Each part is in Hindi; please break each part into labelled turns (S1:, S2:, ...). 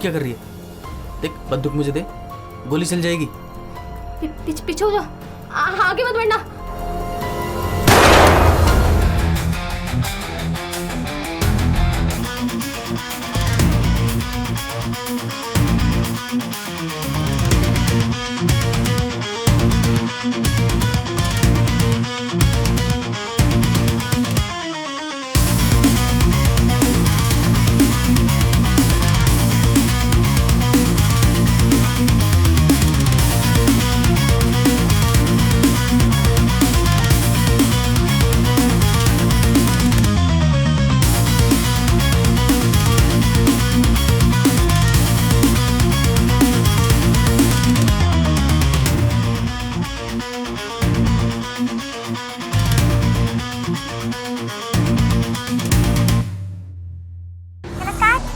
S1: क्या कर रही है? देख बंदूक मुझे दे, गोली चल जाएगी।
S2: पीछे हो जा, आगे मत बढ़ना।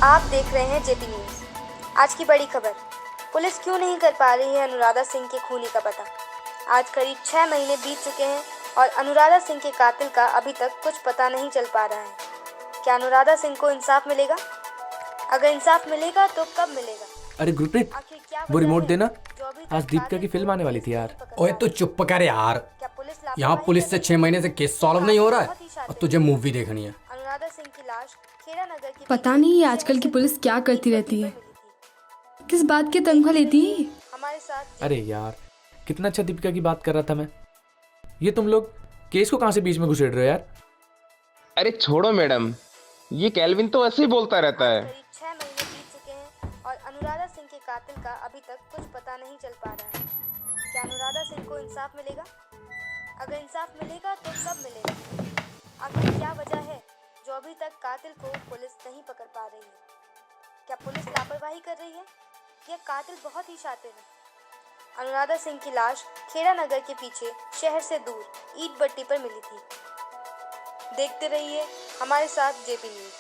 S3: आप देख रहे हैं जेपी न्यूज़। आज की बड़ी खबर, पुलिस क्यों नहीं कर पा रही है अनुराधा सिंह के खूनी का पता। आज करीब 6 महीने बीत चुके हैं और अनुराधा सिंह के कातिल का अभी तक कुछ पता नहीं चल पा रहा है। क्या अनुराधा सिंह को इंसाफ मिलेगा? अगर इंसाफ मिलेगा तो कब मिलेगा?
S1: अरे गुरप्रीत, वो रिमोट देना, आज दीपिका की फिल्म आने वाली थी यार।
S4: ओए तो चुप कर यार, यहाँ पुलिस से 6 महीने से केस सॉल्व नहीं हो रहा है और तुझे मूवी देखनी है।
S3: अनुराधा सिंह की लाश खेड़ा नगर की
S2: पता नहीं ये आजकल की पुलिस क्या करती रहती है, किस बात की तनख्वाह लेती है।
S3: हमारे साथ
S1: अरे यार, कितना अच्छा दीपिका की बात कर रहा था मैं। ये तुम लोग केस को कहाँ से बीच में घुसेड़ रहे हो यार?
S5: अरे छोड़ो मैडम, ये कैल्विन तो ऐसे ही बोलता रहता है।
S3: करीब 6 महीने बीत चुके हैं और अनुराधा सिंह के कातिल का अभी तक कुछ पता नहीं चल पा रहा है। क्या अनुराधा सिंह को इंसाफ मिलेगा? अगर इंसाफ मिलेगा तो कब मिलेगा? आखिर क्या वजह है जो अभी तक कातिल को पुलिस नहीं पकड़ पा रही है? क्या पुलिस लापरवाही कर रही है या कातिल बहुत ही शातिर है? अनुराधा सिंह की लाश खेड़ा नगर के पीछे शहर से दूर ईंट भट्टी पर मिली थी। देखते रहिए हमारे साथ JP news.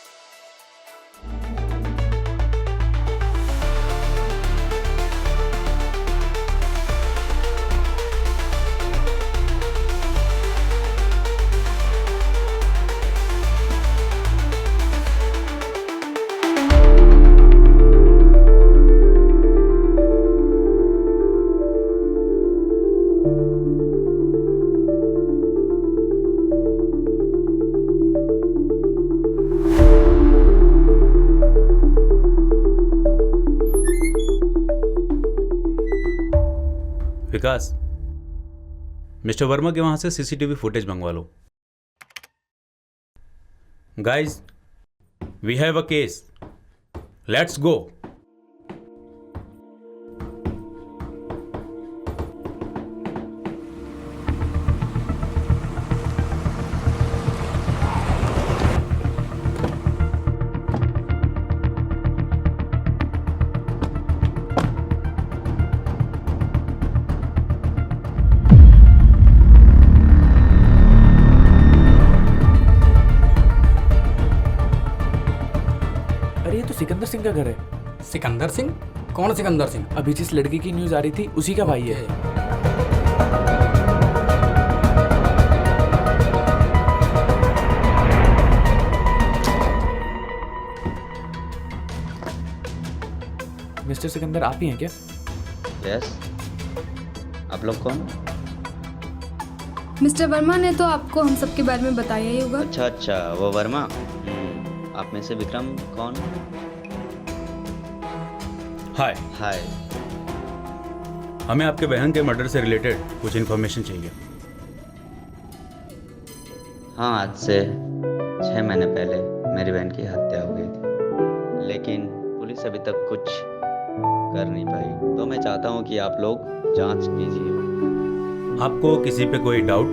S6: Vikas, mister Verma के वहां से सीसीटीवी फुटेज मंगवा लो। Guys, we have a case, let's go.
S1: Sikandar Singh का घर है।
S4: सिकंदर सिंह? कौन सिकंदर सिंह?
S1: अभी जिस लड़की की न्यूज आ रही थी उसी का भाई है। मिस्टर सिकंदर आप ही हैं क्या?
S7: यस। आप लोग कौन?
S2: मिस्टर वर्मा ने तो आपको हम सबके बारे में बताया ही होगा।
S7: अच्छा, वो वर्मा। आप में से विक्रम कौन?
S6: हाय।
S7: हाय।
S6: हमें आपके बहन के मर्डर से रिलेटेड कुछ इन्फॉर्मेशन चाहिए।
S7: हाँ, आज से 6 महीने पहले मेरी बहन की हत्या हो गई थी, लेकिन पुलिस अभी तक कुछ कर नहीं पाई। तो मैं चाहता हूँ कि आप लोग जांच कीजिए।
S6: आपको किसी पे कोई डाउट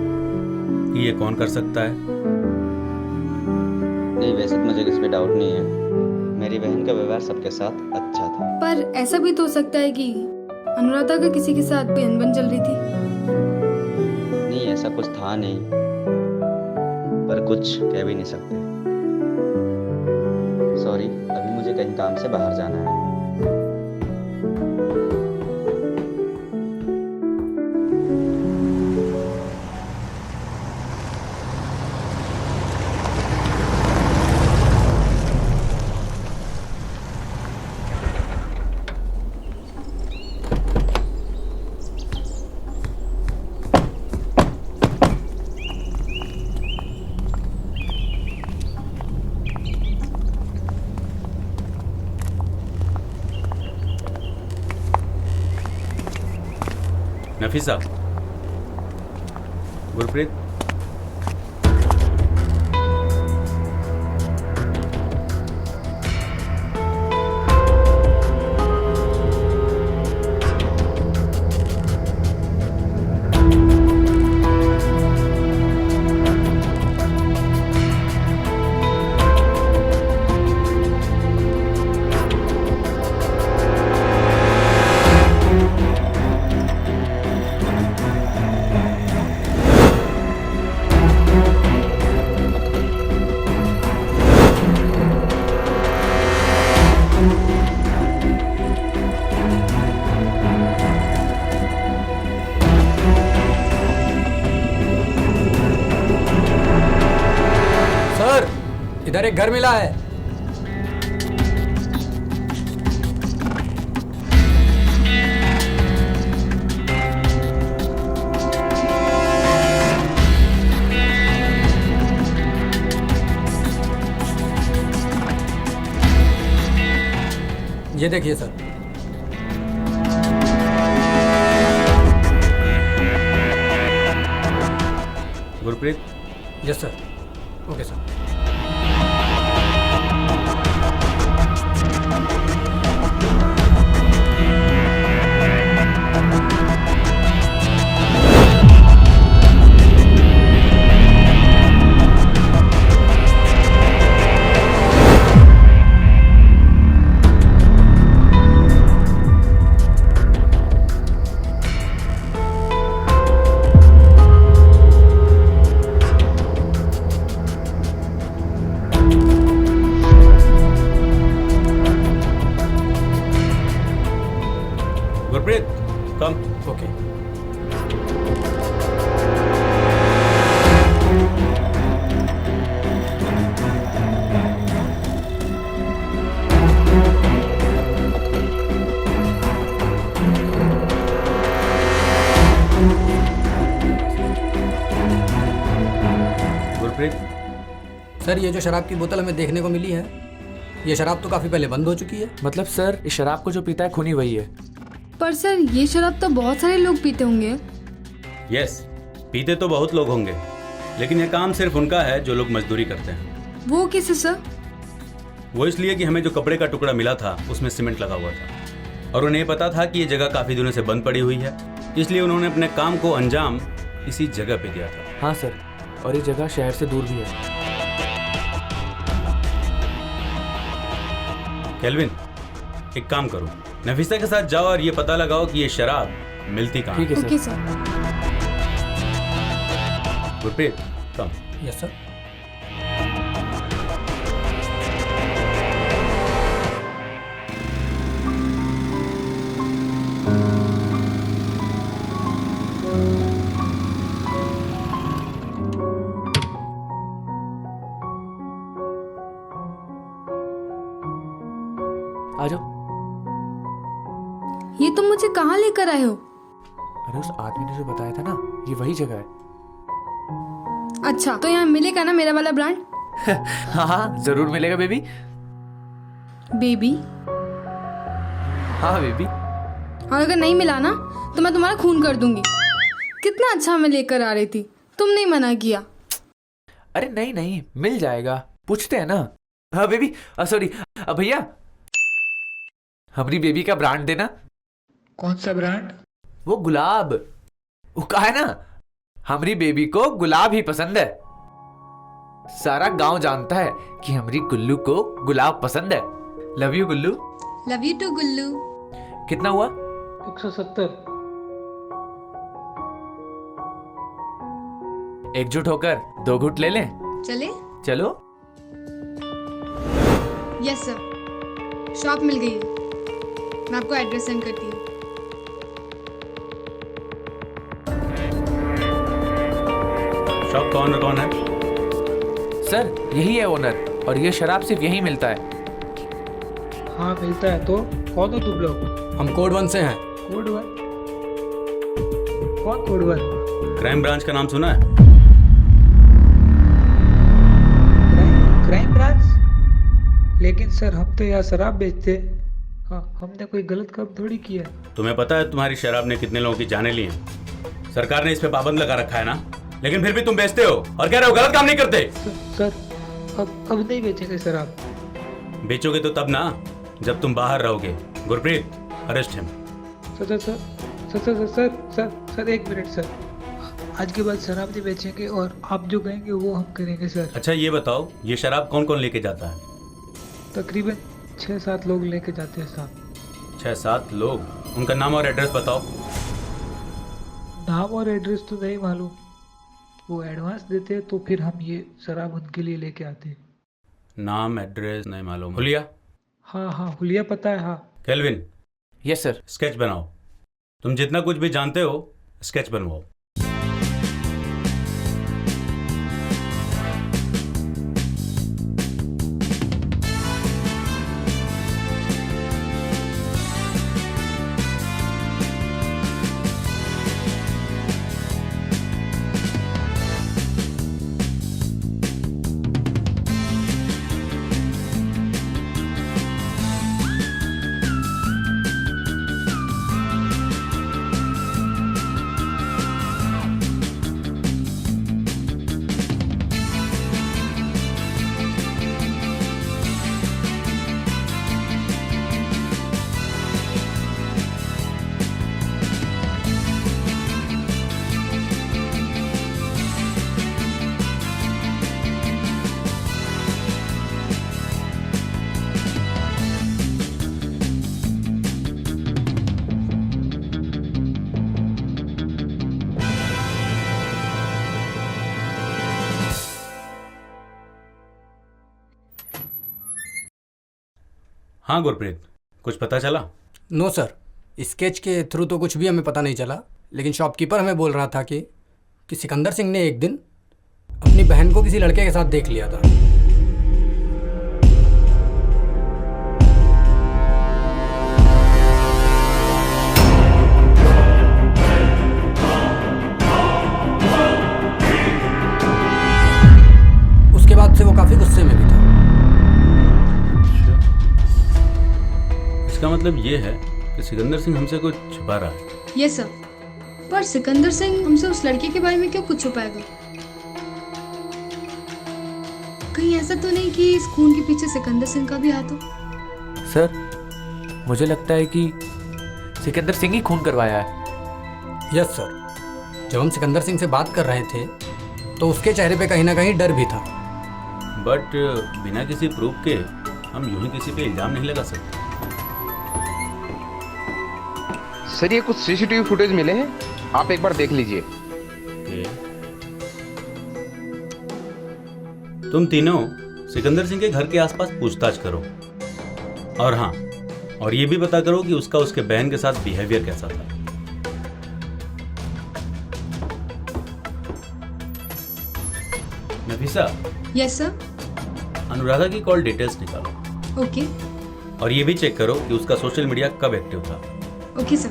S6: कि ये कौन कर सकता है?
S7: नहीं, वैसे तो मुझे किसी पे डाउट नहीं है। मेरी बहन का व्यवहार सबके साथ अच्छा था।
S2: पर ऐसा भी तो हो सकता है कि अनुराधा का किसी के साथ कोई अनबन चल रही थी।
S7: नहीं, ऐसा कुछ था नहीं, पर कुछ कह भी नहीं सकते। सॉरी, अभी मुझे कहीं काम से बाहर जाना है।
S6: नफीसा, गुरप्रीत,
S4: सर, इधर एक घर मिला है। ये देखिए sir.
S6: Gurpreet,
S4: yes sir. Okay sir.
S6: Gurpreet, come.
S4: Okay.
S6: Gurpreet,
S4: sir, ये जो शराब की बोतल हमें देखने को मिली है, ये शराब तो काफी पहले बंद हो चुकी है।
S1: मतलब सर, इस शराब को जो पीता है खूनी वही है।
S2: पर सर ये शराब तो बहुत सारे लोग पीते होंगे।
S6: यस, पीते तो बहुत लोग होंगे, लेकिन यह काम सिर्फ उनका है जो लोग मजदूरी करते हैं।
S2: वो कैसे सर?
S6: वो इसलिए कि हमें जो कपड़े का टुकड़ा मिला था उसमें सीमेंट लगा हुआ था और उन्हें पता था कि ये जगह काफ़ी दिनों से बंद पड़ी हुई है, इसलिए उन्होंने अपने काम को अंजाम इसी जगह पे दिया था।
S1: हाँ सर, और ये जगह शहर से दूर भी है। केल्विन, एक काम करो, नफीसा के साथ जाओ और ये पता लगाओ कि ये शराब मिलती कहाँ।
S2: ठीक है sir. Okay sir.
S6: Gurpreet, come.
S4: Yes sir.
S1: आ जाओ।
S2: ये तुम मुझे कहाँ लेकर आए हो?
S1: अरे उस आदमी ने जो बताया था ना, ये वही जगह है।
S2: अच्छा, तो यहाँ मिलेगा ना मेरा वाला ब्रांड?
S1: हाँ हाँ, जरूर मिलेगा बेबी।
S2: बेबी?
S1: हाँ बेबी।
S2: और अगर नहीं मिला ना तो मैं तुम्हारा खून कर दूंगी। कितना अच्छा मैं लेकर आ रही थी, तुमने ही मना किया।
S1: अरे नहीं नहीं, मिल जाएगा, पूछते हैं ना। हाँ बेबी, सॉरी भैया, हमारी बेबी का ब्रांड देना।
S8: कौन सा ब्रांड?
S1: वो गुलाब। वो कहा है ना, हमारी बेबी को गुलाब ही पसंद है। सारा गांव जानता है कि हमारी गुल्लू को गुलाब पसंद है। Love you Gullu.
S2: Love you too Gullu.
S1: कितना हुआ?
S8: 170।
S1: एकजुट होकर 2 घुट ले लें।
S2: चले?
S1: चलो।
S2: यस सर, शॉप मिल गई है, मैं आपको एड्रेस सेंड करती हूँ।
S6: शॉप का ओनर कौन है?
S1: सर यही है ओनर, और ये शराब सिर्फ यही मिलता है।
S8: हाँ मिलता है। तो कौन हो तुम लोग?
S4: हम कोड 1 से हैं।
S8: कोड 1? कौन कोड 1?
S6: क्राइम ब्रांच का नाम सुना है?
S8: Crime branch? लेकिन सर हम तो यहाँ शराब बेचते। हाँ, हमने कोई गलत काम थोड़ी किया है।
S6: तुम्हें पता है तुम्हारी शराब ने कितने लोगों की जानें ली हैं? सरकार ने इस पे पाबंद लगा रखा है ना, लेकिन फिर भी तुम बेचते हो और कह रहे हो गलत काम नहीं करते।
S8: सर अब नहीं बेचेंगे सर आप।
S6: बेचोगे तो तब ना जब तुम बाहर रहोगे। Gurpreet, arrest him.
S8: Sir sir sir sir sir sir sir sir एक मिनट सर, आज के बाद शराब नहीं बेचेंगे और आप जो कहेंगे वो हम करेंगे सर।
S6: अच्छा ये बताओ, ये शराब कौन कौन लेके जाता है?
S8: तकरीबन 6-7 लोग लेके जाते हैं साहब।
S6: 6-7 लोग? उनका नाम और एड्रेस बताओ।
S8: नाम और एड्रेस तो नहीं मालूम, वो एडवांस देते हैं तो फिर हम ये शराब उनके लिए लेके आते हैं।
S6: नाम एड्रेस नहीं मालूम। हुलिया?
S8: हाँ हाँ हुलिया पता है। हाँ
S6: केल्विन,
S1: यस सर।
S6: स्केच बनाओ। तुम जितना कुछ भी जानते हो स्केच बनवाओ। हाँ गुरप्रीत, कुछ पता चला?
S4: नो सर, स्केच के थ्रू तो कुछ भी हमें पता नहीं चला, लेकिन शॉपकीपर हमें बोल रहा था कि सिकंदर सिंह ने एक दिन अपनी बहन को किसी लड़के के साथ देख लिया था। उसके बाद से वो काफी गुस्से में भी था।
S6: इसका मतलब ये है कि सिकंदर सिंह हमसे कुछ छुपा रहा है।
S2: यस सर, पर सिकंदर सिंह हमसे उस लड़के के बारे में क्यों कुछ छुपाएगा? कहीं ऐसा तो नहीं कि इस खून के पीछे सिकंदर सिंह का भी हाथ हो?
S1: सर मुझे लगता है कि सिकंदर सिंह ही खून करवाया है।
S4: यस सर, जब हम सिकंदर सिंह से बात कर रहे थे तो उसके चेहरे पे कहीं ना कहीं डर भी था।
S6: बट बिना किसी प्रूफ के हम यूं ही किसी पे इल्जाम नहीं लगा सकते।
S5: सर ये कुछ सीसीटीवी फुटेज मिले हैं, आप एक बार देख लीजिए।
S6: तुम तीनों सिकंदर सिंह के घर के आसपास पूछताछ करो, और हाँ, और ये भी पता करो कि उसका उसके बहन के साथ बिहेवियर कैसा था। Nafisa,
S2: yes sir.
S6: अनुराधा की कॉल डिटेल्स निकालो।
S2: ओके
S6: और ये भी चेक करो कि उसका सोशल मीडिया कब एक्टिव था।
S2: Okay sir.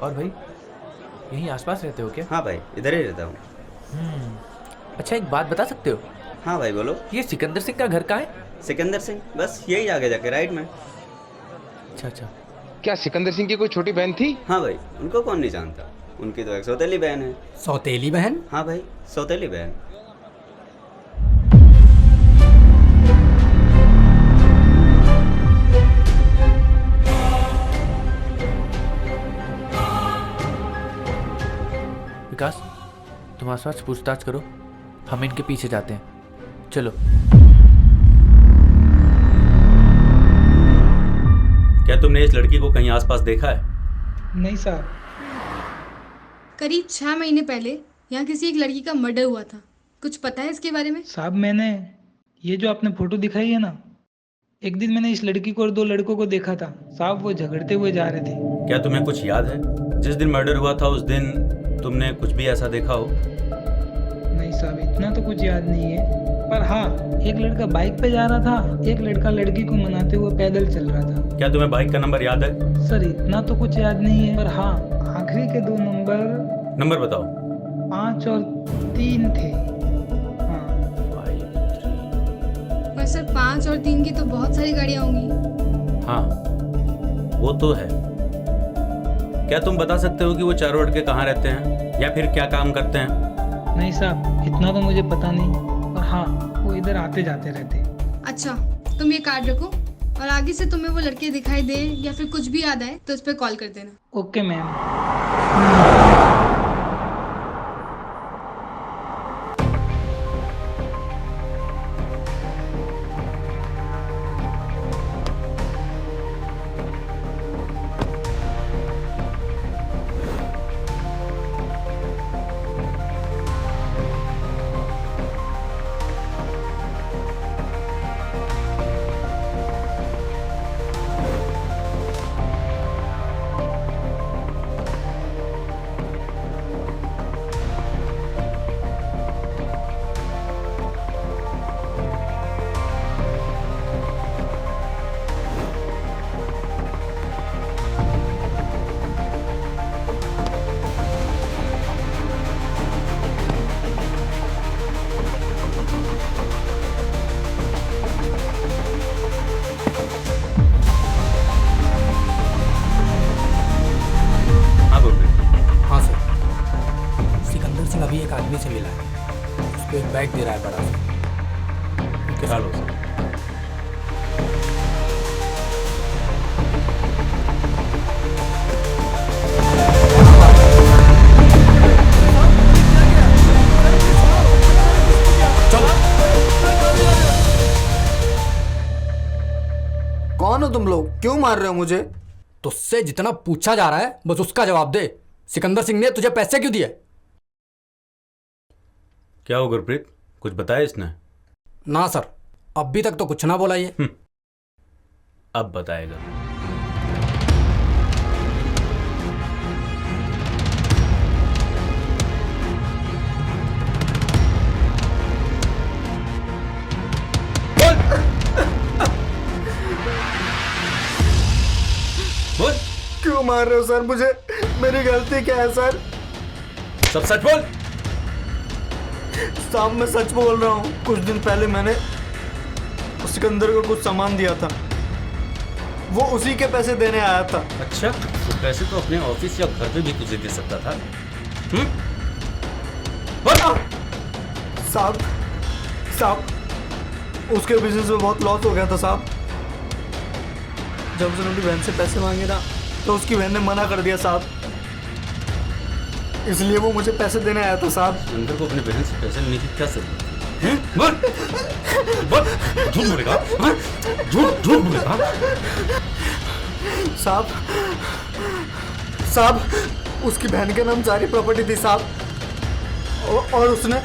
S1: और भाई यहीं आसपास रहते हो क्या?
S7: हाँ भाई, इधर ही रहता हूँ।
S1: अच्छा एक बात बता सकते हो,
S7: हाँ भाई बोलो।
S1: ये सिकंदर सिंह का घर कहाँ है?
S7: सिकंदर सिंह बस यही आगे जाके राइट में।
S1: अच्छा अच्छा।
S5: क्या सिकंदर सिंह की कोई छोटी बहन थी?
S7: हाँ भाई, उनको कौन नहीं जानता, उनकी तो एक सौतेली बहन है।
S4: सौतेली बहन?
S7: हाँ भाई, सौतेली बहन।
S1: विकास तुम आसपास पूछताछ करो, हम इनके पीछे जाते हैं। चलो।
S6: क्या तुमने इस लड़की को कहीं आसपास देखा है?
S8: नहीं साहब।
S2: करीब 6 महीने पहले यहाँ किसी एक लड़की का मर्डर हुआ था, कुछ पता है इसके बारे में?
S8: साहब मैंने ये जो आपने फोटो दिखाई है ना, एक दिन मैंने इस लड़की को और 2 लड़कों को देखा था साहब, वो झगड़ते हुए जा रहे थे।
S6: क्या तुम्हें कुछ याद है? जिस दिन मर्डर हुआ था उस दिन तुमने कुछ भी ऐसा देखा हो?
S8: नहीं साहब, इतना तो कुछ याद नहीं है, पर पर हाँ, एक लड़का बाइक पे जा रहा था, एक लड़का लड़की को मनाते हुए पैदल चल रहा था।
S6: क्या तुम्हें बाइक का नंबर याद है?
S8: सर इतना तो कुछ याद नहीं है, पर हाँ आखिरी के 2 नंबर
S6: नंबर बताओ।
S8: 5 और 3 थे। हाँ
S2: पर सर 5 और 3 की तो बहुत सारी गाड़ियाँ होंगी।
S6: हाँ, वो तो है। क्या तुम बता सकते हो कि वो चारों लड़के कहाँ रहते हैं या फिर क्या काम करते हैं?
S8: नहीं साहब, इतना तो मुझे पता नहीं, पर हाँ वो इधर आते जाते रहते।
S2: अच्छा, तुम ये कार्ड रखो और आगे से तुम्हें वो लड़के दिखाई दे या फिर कुछ भी याद आए तो उस पर कॉल कर देना।
S8: Okay ma'am.
S6: हाँ गुरप्रीत।
S4: हाँ सर, सिकंदर सिंह अभी एक आदमी से मिला है, उसको एक बैग दे रहा है बड़ा सा।
S6: क्या लो सर।
S9: कौन हो तुम लोग? क्यों मार रहे हो मुझे?
S4: तुझसे जितना पूछा जा रहा है बस उसका जवाब दे। सिकंदर सिंह ने तुझे पैसे क्यों दिए?
S6: क्या हो गुरप्रीत, कुछ बताया इसने?
S4: ना सर, अभी तक तो कुछ ना बोला ये।
S6: अब बताएगा। बोल।
S9: क्यों मार रहे हो सर मुझे? मेरी गलती क्या है सर?
S6: सब सच बोल।
S9: साहब मैं सच बोल रहा हूँ। कुछ दिन पहले मैंने सिकंदर को कुछ सामान दिया था, वो उसी के पैसे देने आया था।
S6: अच्छा, तो पैसे तो अपने ऑफिस या घर पे भी तुझे दे सकता था।
S9: साहब उसके बिजनेस में बहुत लॉस हो गया था साहब। जब उसने अपनी बहन से पैसे मांगे ना तो उसकी बहन ने मना कर दिया साहब, इसलिए वो मुझे पैसे देने आया था साहब।
S6: अंदर को अपनी बहन से पैसे लेने की क्या जरूरत है? बोल, बोल, झूठ बोलेगा? झूठ झूठ बोलेगा?
S9: साहब उसकी बहन के नाम सारी प्रॉपर्टी थी साहब, और उसने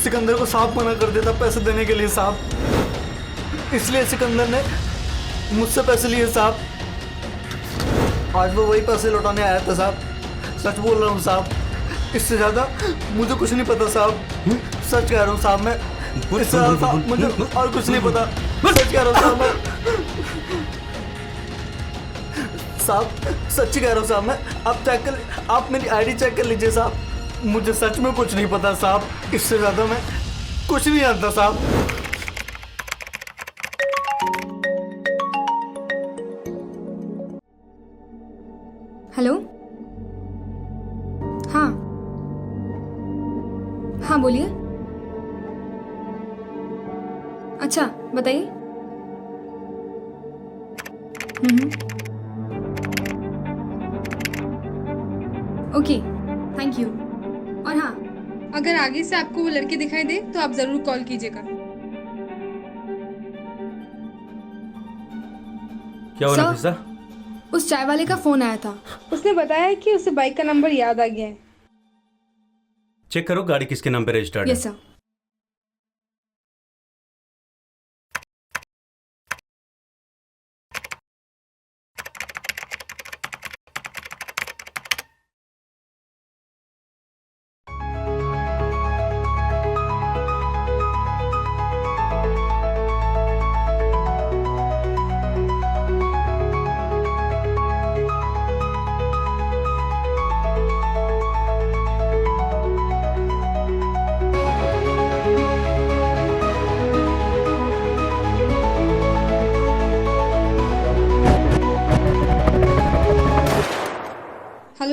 S9: सिकंदर को साफ मना कर दिया था पैसे देने के लिए साहब, इसलिए सिकंदर ने मुझसे पैसे लिए साहब। आज वो वही पैसे लौटाने आया था साहब। सच बोल रहा हूँ साहब, इससे ज्यादा मुझे कुछ नहीं पता साहब। सच कह रहा हूँ साहब, मैं इससे ज्यादा साहब मुझे और कुछ नहीं पता। सच कह रहा हूँ साहब, मैं साहब सच्ची कह रहा हूँ साहब। मैं आप चेक कर, आप मेरी आईडी चेक कर लीजिए साहब। मुझे सच में कुछ नहीं पता साहब, इससे ज्यादा मैं कुछ नहीं जानता साहब।
S2: हेलो, हाँ हाँ बोलिए। अच्छा बताइए। Okay, thank you. और हाँ, अगर आगे से आपको वो लड़के दिखाई दे तो आप जरूर कॉल कीजिएगा।
S6: क्या हुआ
S2: सर?
S6: नफीसा?
S2: उस चाय वाले का फोन आया था, उसने बताया कि उसे बाइक का नंबर याद आ गया है।
S6: चेक करो गाड़ी किसके नाम पे रजिस्टर्ड है।
S2: Yes sir.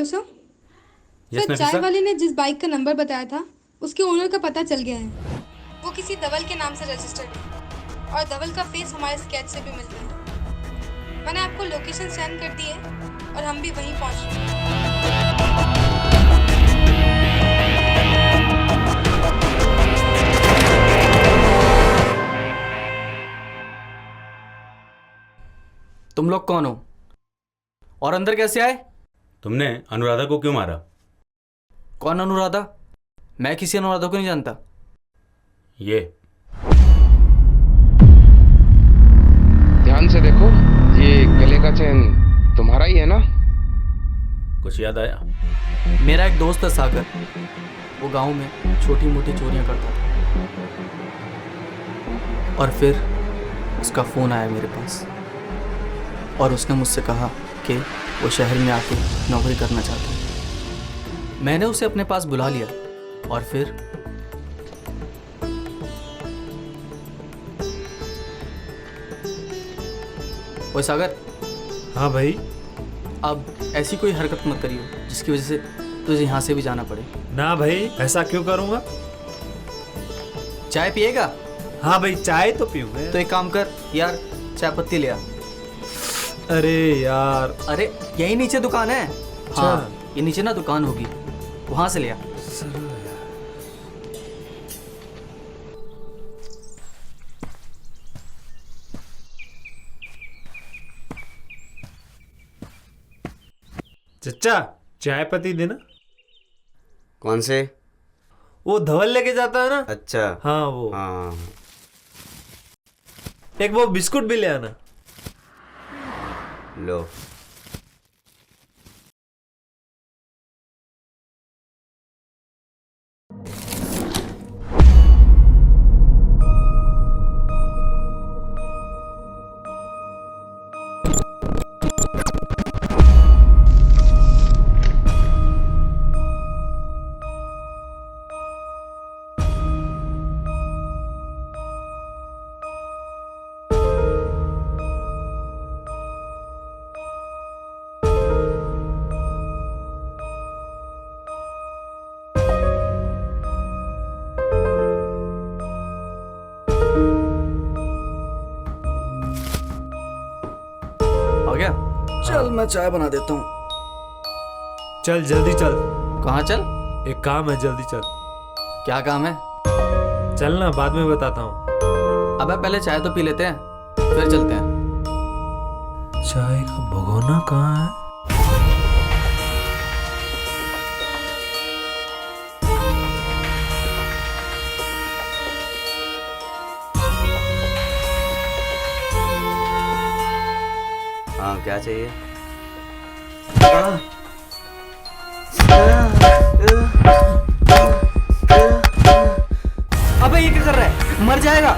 S2: Hello sir.
S6: Yes
S2: sir, चाय
S6: नफीसा।
S2: वाले ने जिस बाइक का नंबर बताया था उसके ओनर का पता चल गया है। वो किसी धवल के नाम से रजिस्टर्ड है और धवल का फेस हमारे स्केच से भी मिलता है। मैंने आपको लोकेशन सेंड कर दी है और हम भी वहीं पहुंच रहे हैं।
S4: तुम लोग कौन हो और अंदर कैसे आए?
S6: तुमने अनुराधा को क्यों मारा?
S4: कौन अनुराधा? मैं किसी अनुराधा को नहीं जानता।
S6: ये
S5: ध्यान से देखो, ये गले का चेन तुम्हारा ही है ना?
S6: कुछ याद आया?
S4: मेरा एक दोस्त है सागर, वो गांव में छोटी मोटी चोरियां करता था और फिर उसका फ़ोन आया मेरे पास और उसने मुझसे कहा कि वो शहर में आके नौकरी करना चाहता है। मैंने उसे अपने पास बुला लिया और फिर ओए सागर।
S10: हाँ भाई।
S4: अब ऐसी कोई हरकत मत करियो जिसकी वजह से तुझे यहाँ से भी जाना पड़े।
S10: ना भाई, ऐसा क्यों करूँगा?
S4: चाय पिएगा?
S10: हाँ भाई, चाय तो पीऊंगा।
S4: तो एक काम कर यार, चाय पत्ती ले आ।
S10: अरे यार।
S4: अरे यही नीचे दुकान है। हाँ, ये नीचे ना दुकान होगी, वहां से ले आ।
S10: चचा, चाय पत्ती देना।
S7: कौन से?
S10: वो धवल लेके जाता है ना।
S7: अच्छा।
S10: हाँ वो।
S7: हाँ।
S10: एक वो बिस्कुट भी ले आना।
S7: लो।
S4: हो गया? चल मैं चाय बना देता हूँ।
S10: चल जल्दी चल।
S4: कहाँ चल?
S10: एक काम है, जल्दी चल।
S4: क्या काम है?
S10: चलना, बाद में बताता हूँ।
S4: अबे पहले चाय तो पी लेते हैं, फिर चलते हैं।
S10: चाय का भगोना कहाँ है?
S7: हाँ, क्या चाहिए?
S4: अबे ये क्या कर रहा है? मर जाएगा।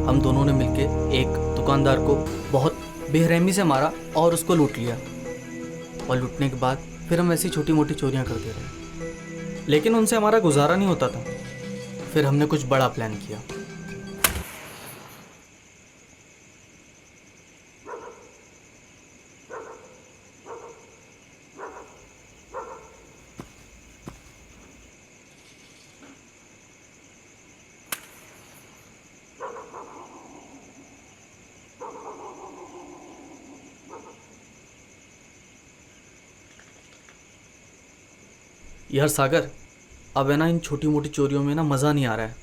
S4: हम दोनों ने मिलके एक दुकानदार को बहुत बेरहमी से मारा और उसको लूट लिया। और लूटने के बाद फिर हम ऐसी छोटी मोटी चोरियां करते रहे, लेकिन उनसे हमारा गुजारा नहीं होता था। फिर हमने कुछ बड़ा प्लान किया। यार सागर, अब है ना इन छोटी मोटी चोरियों में ना मज़ा नहीं आ रहा है।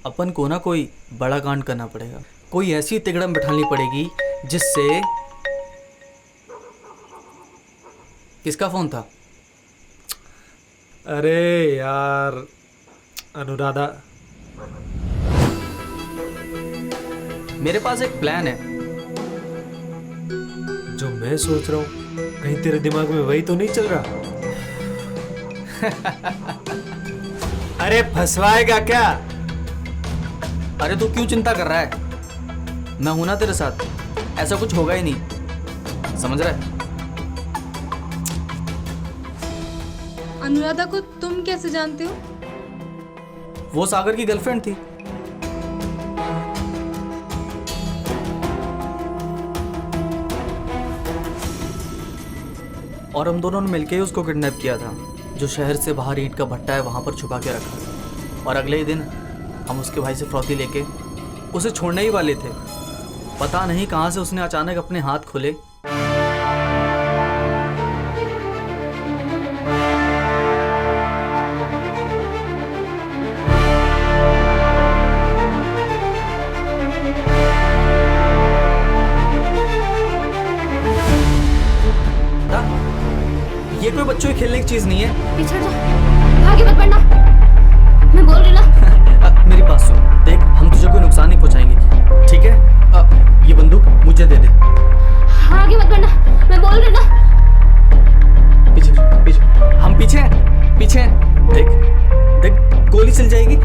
S4: अपन को ना कोई बड़ा कांड करना पड़ेगा, कोई ऐसी तिगड़म बिठानी पड़ेगी जिससे। किसका फ़ोन था?
S10: अरे यार, अनुराधा।
S4: मेरे पास एक प्लान है।
S10: जो मैं सोच रहा हूँ, कहीं तेरे दिमाग में वही तो नहीं चल रहा? अरे फंसवाएगा क्या?
S4: अरे तू क्यों चिंता कर रहा है? मैं हूं ना तेरे साथ, ऐसा कुछ होगा ही नहीं, समझ रहा है?
S2: अनुराधा को तुम कैसे जानते हो?
S4: वो सागर की गर्लफ्रेंड थी। और हम दोनों ने मिलकर ही उसको किडनैप किया था। जो शहर से बाहर ईंट का भट्टा है वहां पर छुपा के रखा, और अगले ही दिन हम उसके भाई से फ्रौती लेके उसे छोड़ने ही वाले थे। पता नहीं कहां से उसने अचानक अपने हाथ खोले ये कोई बच्चों की खेलने की चीज नहीं है।
S3: पीछे जा, आगे मत बढ़ना, मैं बोल रही ना।
S4: मेरी बात सुन, देख हम तुझे कोई नुकसान नहीं पहुंचाएंगे, ठीक है? ये बंदूक मुझे दे दे।
S3: आगे मत बढ़ना, मैं बोल रही ना।
S4: पीछे पीछे, हम पीछे हैं, पीछे हैं। देख देख, गोली चल जाएगी,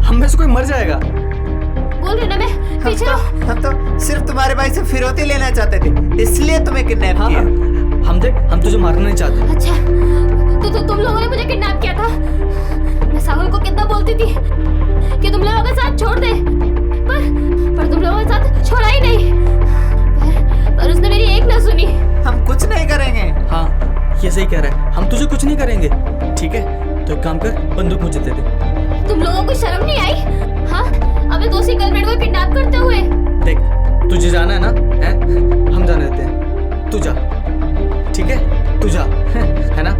S4: हम में से कोई मर जाएगा।
S3: बोल रही ना मैं, पीछे रहो।
S11: हम तो सिर्फ तुम्हारे भाई से फिरौती लेना चाहते थे, इसलिए तुम्हें किडनैप
S4: हाँ,
S11: किया।
S4: हम देख, हम तुझे मारना नहीं चाहते।
S3: अच्छा, तो तुम लोगों ने मुझे किडनैप किया था। मैं सागर को कितना बोलती थी कि तुम लोगों के साथ छोड़ दे, पर तुम लोगों के साथ छोड़ा ही नहीं। पर उसने मेरी एक ना सुनी।
S11: हम कुछ नहीं करेंगे।
S4: हाँ, ये सही कह रहा है, हम तुझे कुछ नहीं करेंगे, ठीक है? तो एक काम कर, बंदूक मुझे दे दे।
S3: तुम लोगों को शर्म नहीं आई? हाँ, अपने दूसरी गर्लफ्रेंड को किडनैप करते हुए।
S4: देख तुझे जाना है ना, है? हम जाने देते हैं, तू जा, ठीक है? तू जा, है ना?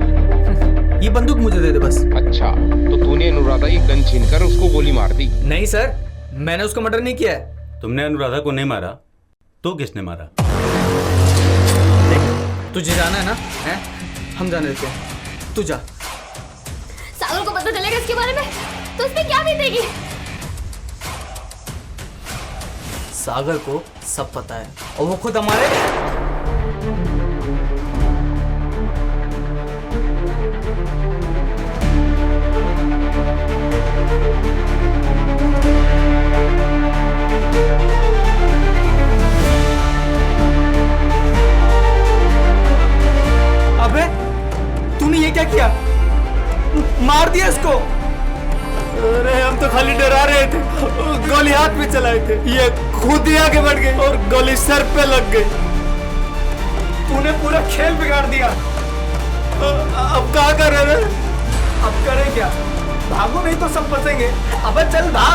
S4: ये बंदूक मुझे दे दे बस।
S5: अच्छा, तो तूने अनुराधा की गन छीनकर उसको गोली मार दी?
S4: नहीं सर, मैंने उसको मर्डर नहीं किया है।
S6: तुमने अनुराधा को नहीं मारा तो किसने मारा?
S4: देख तुझे जाना है ना, है? हम जाने देते हैं, तू जा।
S3: सागर को पता चलेगा इसके बारे में तो उस पे क्या बीतेगी?
S4: सागर को सब पता है और वो खुद हमारे अबे तूने ये क्या किया? मार दिया इसको।
S9: अरे हम तो खाली डरा रहे थे, गोली हाथ में चलाए थे, ये खुद ही आगे बढ़ गई और गोली सर पे लग गई। तूने पूरा खेल बिगाड़ दिया। अब क्या कर रहे? अब करें क्या? भागो नहीं तो सब फंसेंगे। अबे चल भाग।